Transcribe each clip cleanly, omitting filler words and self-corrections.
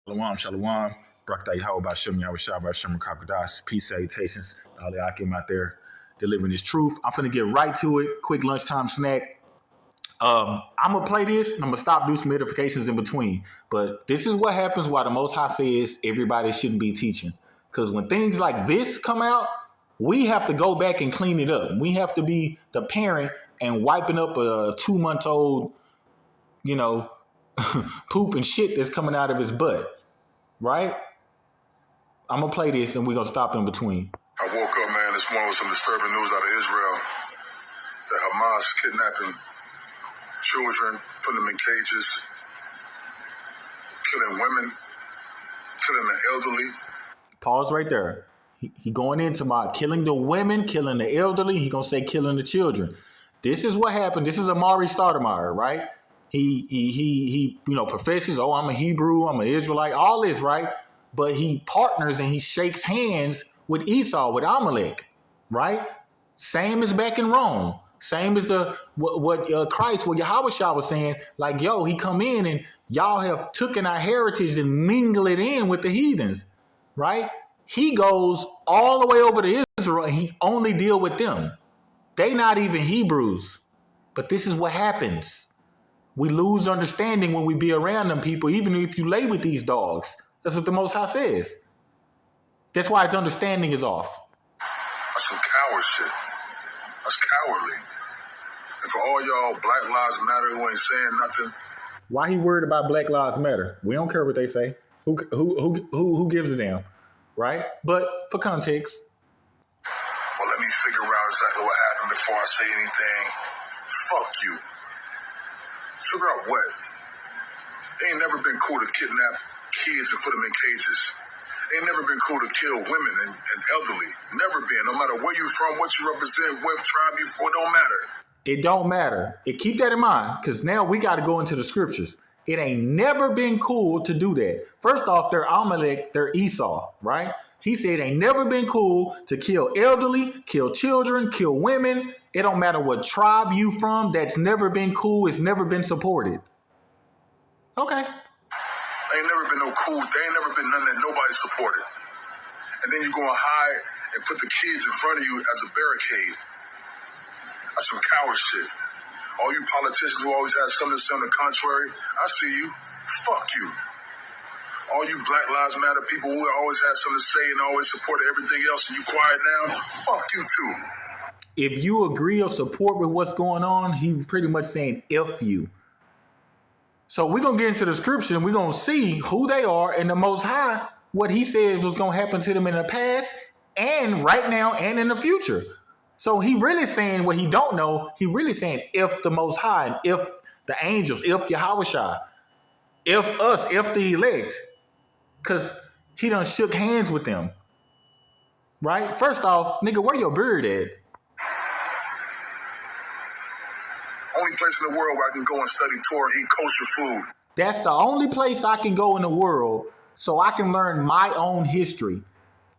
Shalom, shalom. Brakta Yahweh Bashem Yahweh Shabbat Shem Kakodas. Peace, salutations. All the Akim out there delivering this truth. I'm finna get right to it. Quick lunchtime snack. I'm gonna play this and I'm gonna stop, do some edifications in between. But this is what happens while the Most High says everybody shouldn't be teaching. Because when things like this come out, we have to go back and clean it up. We have to be the parent and wiping up a 2-month-old, poop and shit that's coming out of his butt. Right? I'm going to play this and we're going to stop in between. I woke up, man, this morning with some disturbing news out of Israel. That Hamas kidnapping children, putting them in cages, killing women, killing the elderly. Pause right there. He going into my killing the women, killing the elderly. He going to say killing the children. This is what happened. This is Amari Stoudemire, right? He professes, oh, I'm a Hebrew, I'm an Israelite, all this, right? But he partners and he shakes hands with Esau, with Amalek, right? Same as back in Rome. Same as what Christ, what Yahweh was saying, like, yo, he come in and y'all have taken our heritage and mingle it in with the heathens, right? He goes all the way over to Israel and he only deal with them. They not even Hebrews. But this is what happens. We lose understanding when we be around them people, even if you lay with these dogs. That's what the Most High says. That's why his understanding is off. That's some coward shit. That's cowardly. And for all y'all Black Lives Matter who ain't saying nothing. Why he worried about Black Lives Matter? We don't care what they say. Who gives a damn, right? But for context. Well, let me figure out exactly what happened before I say anything. Fuck you. Figure out what? It ain't never been cool to kidnap kids and put them in cages. It ain't never been cool to kill women and elderly. Never been. No matter where you from, what you represent, what tribe you from, it don't matter. It don't matter. Keep that in mind, because now we got to go into the scriptures. It ain't never been cool to do that. First off, they're Amalek, they're Esau, right? He said it ain't never been cool to kill elderly, kill children, kill women. It don't matter what tribe you from. That's never been cool. It's never been supported. Okay. Ain't never been no cool. They ain't never been none that nobody supported. And then you go and hide and put the kids in front of you as a barricade. That's some coward shit. All you politicians who always have something to say on the contrary, I see you. Fuck you. All you Black Lives Matter people who always have something to say and always support everything else and you quiet now, fuck you too. If you agree or support with what's going on, he's pretty much saying F you. So we're going to get into the scripture and we're going to see who they are and the Most High, what he said was going to happen to them in the past and right now and in the future. So he really saying what he don't know. He really saying if the Most High and if the angels, if Yahweh, if us, if the elect, because he done shook hands with them. Right? First off, nigga, where your beard at? Only place in the world where I can go and study Torah and eat kosher food. That's the only place I can go in the world so I can learn my own history.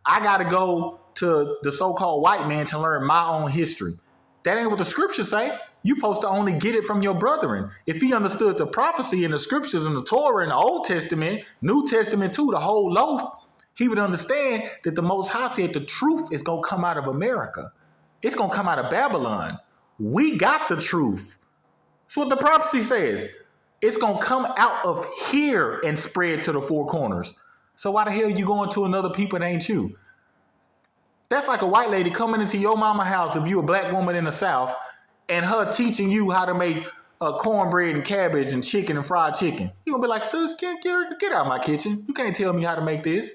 I got to go to the so-called white man to learn my own history. That ain't what the scriptures say. You supposed to only get it from your brethren. If he understood the prophecy in the scriptures in the Torah in the Old Testament, New Testament too, the whole loaf, he would understand that the Most High said the truth is going to come out of America. It's going to come out of Babylon. We got the truth. That's what the prophecy says. It's going to come out of here and spread to the four corners. So why the hell you going to another people that ain't you? That's like a white lady coming into your mama house if you a black woman in the South and her teaching you how to make cornbread and cabbage and chicken and fried chicken. You going to be like, sis, get out of my kitchen. You can't tell me how to make this.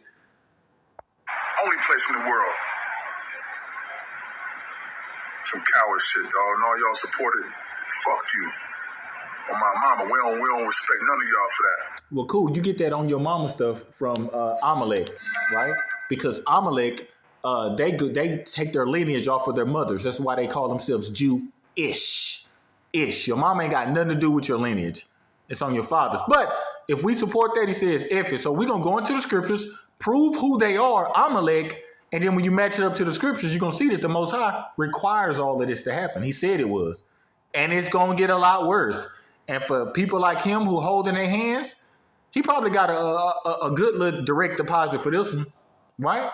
Only place in the world. Some coward shit, dog. And all y'all support it. Fuck you. On my mama, we don't respect none of y'all for that. Well, cool. You get that on your mama stuff from Amalek, right? Because Amalek, they take their lineage off of their mothers. That's why they call themselves Jew-ish. Your mama ain't got nothing to do with your lineage. It's on your fathers. But if we support that, he says F it. So we're going to go into the scriptures, prove who they are, Amalek, and then when you match it up to the scriptures, you're going to see that the Most High requires all of this to happen. He said it was. And it's going to get a lot worse. And for people like him who hold in their hands, He probably got a good little direct deposit for this one, right?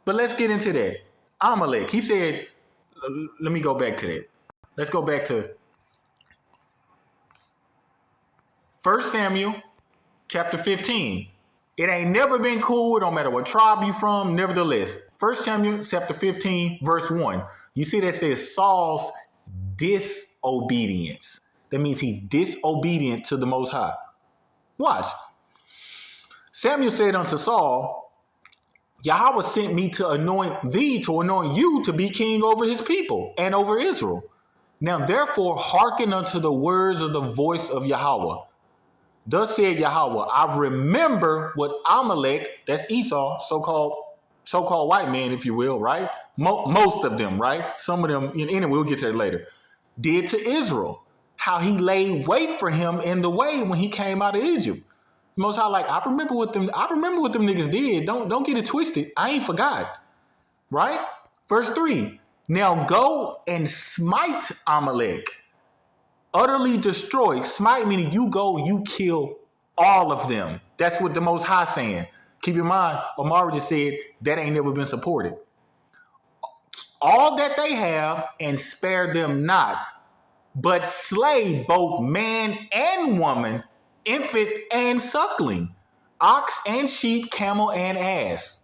But let's get into that. Amalek. He said, let me go back to that. Let's go back to 1 Samuel chapter 15. It ain't never been cool, no matter what tribe you from, nevertheless. 1 Samuel chapter 15, verse 1. You see that says Saul's disobedience. That means he's disobedient to the Most High. Watch. Samuel said unto Saul, Yahweh sent me to anoint thee, to anoint you to be king over his people and over Israel. Now therefore hearken unto the words of the voice of Yahweh. Thus said Yahweh, I remember what Amalek, that's Esau, so-called white man, if you will, right? Most of them, right? Some of them, anyway, we'll get to that later, did to Israel, how he laid wait for him in the way when he came out of Egypt. Most High, like, I remember what them niggas did. Don't get it twisted. I ain't forgot. Right? Verse 3. Now go and smite Amalek. Utterly destroy. Smite meaning you go, you kill all of them. That's what the Most High saying. Keep in mind, Omar just said that ain't never been supported. All that they have, and spare them not, but slay both man and woman, infant and suckling, ox and sheep, camel and ass.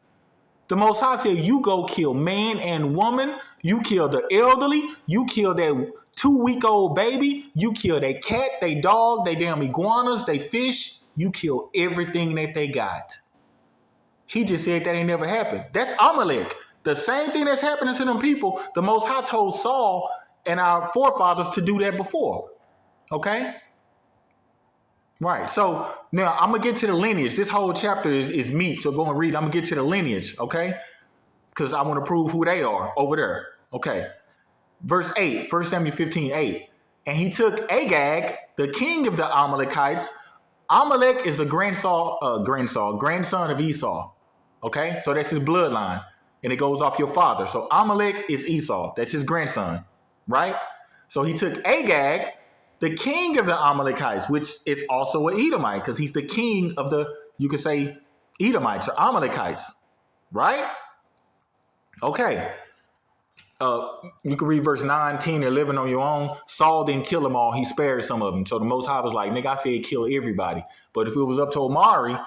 The Most High said, you go kill man and woman, you kill the elderly, you kill that 2-week-old baby, you kill their cat, they dog, they damn iguanas, they fish, you kill everything that they got. He just said that ain't never happened. That's Amalek. The same thing that's happening to them people, the Most High told Saul and our forefathers to do that before. Okay? Right. So now I'm going to get to the lineage. This whole chapter is meat. So go and read. I'm going to get to the lineage. Okay? Because I want to prove who they are over there. Okay. Verse 8, 1 Samuel 15, 8. And he took Agag, the king of the Amalekites. Amalek is the grandson of Esau. Okay? So that's his bloodline. And it goes off your father. So Amalek is Esau. That's his grandson. Right? So he took Agag, the king of the Amalekites, which is also an Edomite, because he's the king of the, you could say, Edomites or Amalekites, right? Okay. You can read verse 9, 10, 11 on your own. Saul didn't kill them all. He spared some of them. So the Most High was like, nigga, I said kill everybody. But if it was up to Omari,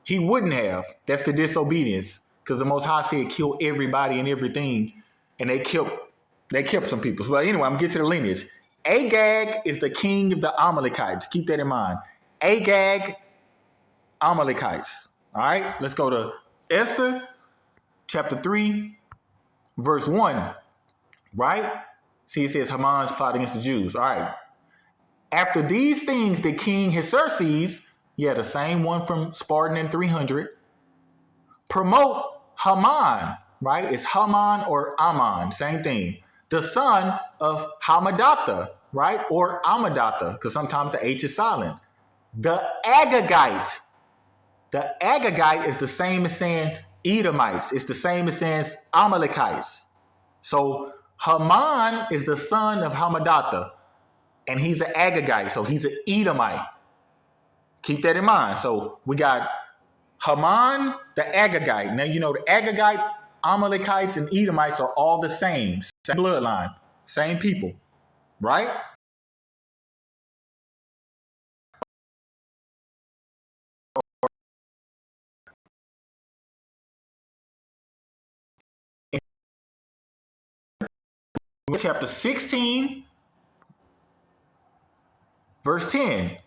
he wouldn't have. That's the disobedience. Because the Most High said kill everybody and everything. And they kept some people. But anyway, I'm going to get to the lineage. Agag is the king of the Amalekites. Keep that in mind. Agag, Amalekites. All right, let's go to Esther chapter 3, verse 1. Right? See, it says Haman's plot against the Jews. All right. After these things, the king Xerxes, yeah, the same one from Spartan in 300, promote Haman, right? It's Haman or Aman, same thing. The son of Hamadatha, right? Or Amadatha, because sometimes the H is silent. The Agagite. The Agagite is the same as saying Edomites. It's the same as saying Amalekites. So Haman is the son of Hamadatha, and he's an Agagite, so he's an Edomite. Keep that in mind. So we got Haman, the Agagite. Now, you know, the Agagite, Amalekites, and Edomites are all the same bloodline, same people, right? In chapter 16, verse 10.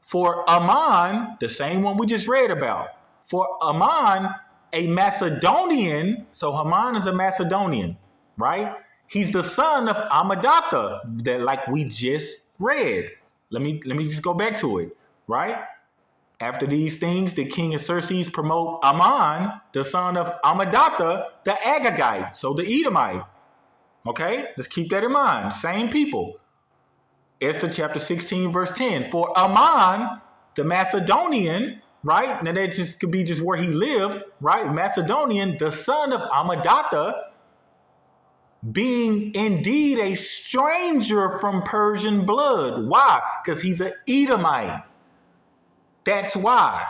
For Aman, the same one we just read about, for Aman, a Macedonian, so Haman is a Macedonian, right? He's the son of Amadatha, that like we just read. Let me just go back to it, right? After these things, the king of Xerxes promote Aman, the son of Amadatha, the Agagite, so the Edomite. Okay, let's keep that in mind. Same people. Esther chapter 16, verse 10. For Aman, the Macedonian, right? Now that just could be just where he lived, right? Macedonian, the son of Amadatha, being indeed a stranger from Persian blood. Why? Because he's an Edomite. That's why.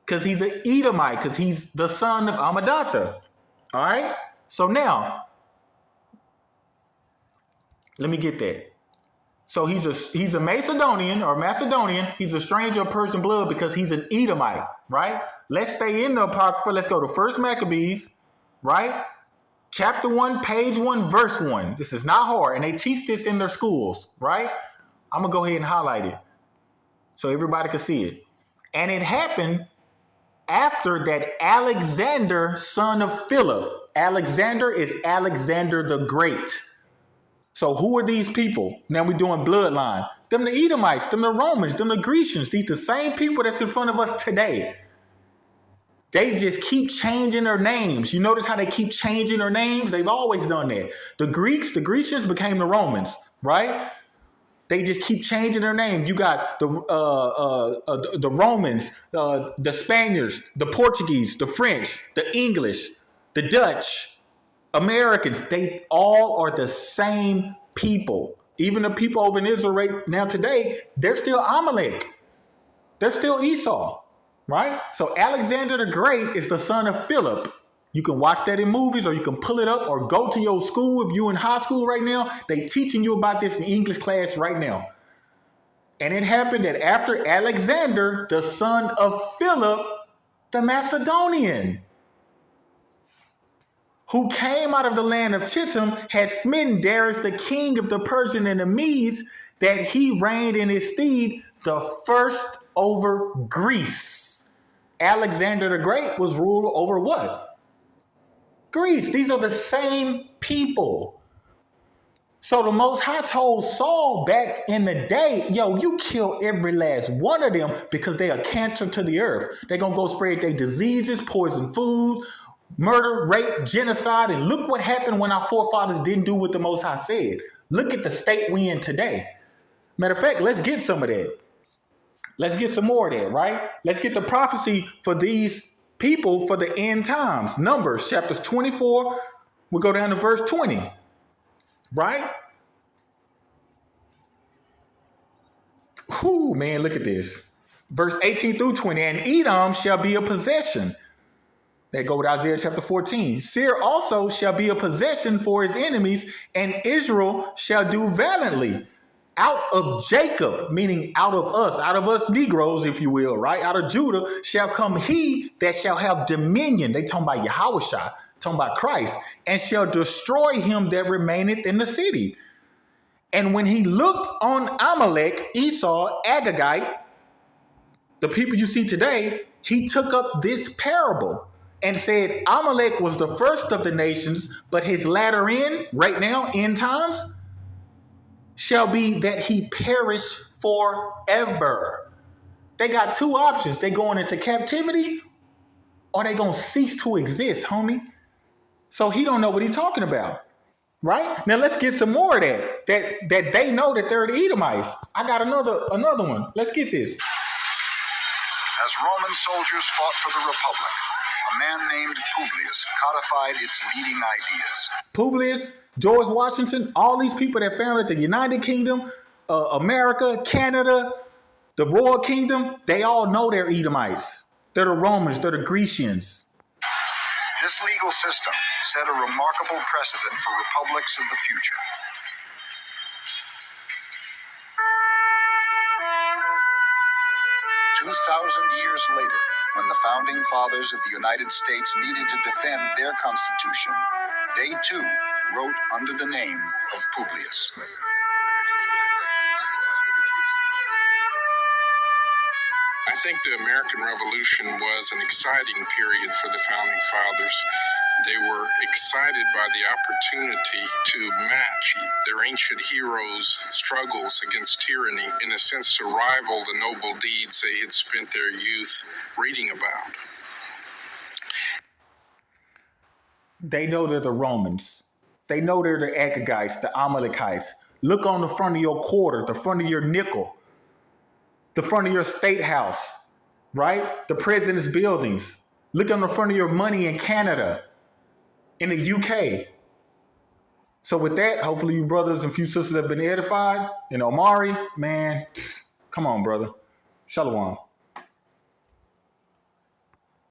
Because he's an Edomite, because he's the son of Amadatha. All right? So now, let me get that. So he's a Macedonian or Macedonian. He's a stranger of Persian blood because he's an Edomite, right? Let's stay in the Apocrypha. Let's go to 1 Maccabees, right? Chapter 1, page 1, verse 1. This is not hard, and they teach this in their schools, right? I'm going to go ahead and highlight it so everybody can see it. And it happened after that Alexander, son of Philip. Alexander is Alexander the Great. So who are these people? Now we're doing bloodline. Them the Edomites, them the Romans, them the Grecians. These the same people that's in front of us today. They just keep changing their names. You notice how they keep changing their names? They've always done that. The Greeks, the Grecians became the Romans, right? They just keep changing their name. You got the Romans, the Spaniards, the Portuguese, the French, the English, the Dutch, Americans. They all are the same people. Even the people over in Israel right now today, they're still Amalek. They're still Esau, right? So Alexander the Great is the son of Philip. You can watch that in movies, or you can pull it up, or go to your school. If you're in high school right now, they teaching you about this in English class right now. And it happened that after Alexander, the son of Philip, the Macedonian, who came out of the land of Chittim, had smitten Darius, the king of the Persian and the Medes, that he reigned in his stead the first over Greece. Alexander the Great was ruler over what? Greece. These are the same people. So the Most High told Saul back in the day, yo, you kill every last one of them because they are cancer to the earth. They're going to go spread their diseases, poison food, murder, rape, genocide. And look what happened when our forefathers didn't do what the Most High said. Look at the state we in today. Matter of fact, let's get some of that. Let's get some more of that, right? Let's get the prophecy for these people for the end times. Numbers, chapters 24. We'll go down to verse 20. Right? Whoo, man, look at this. Verse 18 through 20. And Edom shall be a possession. They go with Isaiah chapter 14. Seir also shall be a possession for his enemies, and Israel shall do valiantly. Out of Jacob, meaning out of us Negroes, if you will, right? Out of Judah shall come he that shall have dominion. They talking about Yahushua, talking about Christ, and shall destroy him that remaineth in the city. And when he looked on Amalek, Esau, Agagite, the people you see today, he took up this parable and said Amalek was the first of the nations, but his latter end, right now, end times, shall be that he perish forever. They got two options. They going into captivity, or they going to cease to exist, homie. So he don't know what he's talking about, right? Now let's get some more of that they know that they're the Edomites. I got another one. Let's get this. As Roman soldiers fought for the Republic, a man named Publius codified its leading ideas. Publius, George Washington, all these people that founded the United Kingdom, America, Canada, the Royal Kingdom, they all know they're Edomites. They're the Romans, they're the Grecians. This legal system set a remarkable precedent for republics of the future. Years later, when the founding fathers of the United States needed to defend their Constitution, they too wrote under the name of Publius. I think the American Revolution was an exciting period for the founding fathers. They were excited by the opportunity to match their ancient heroes' struggles against tyranny, in a sense to rival the noble deeds they had spent their youth reading about. They know they're the Romans. They know they're the Agagites, the Amalekites. Look on the front of your quarter, the front of your nickel, the front of your state house, right? The president's buildings. Look on the front of your money in Canada, in the UK. So with that, hopefully you brothers and few sisters have been edified. And Omari, man, come on, brother. Shalom.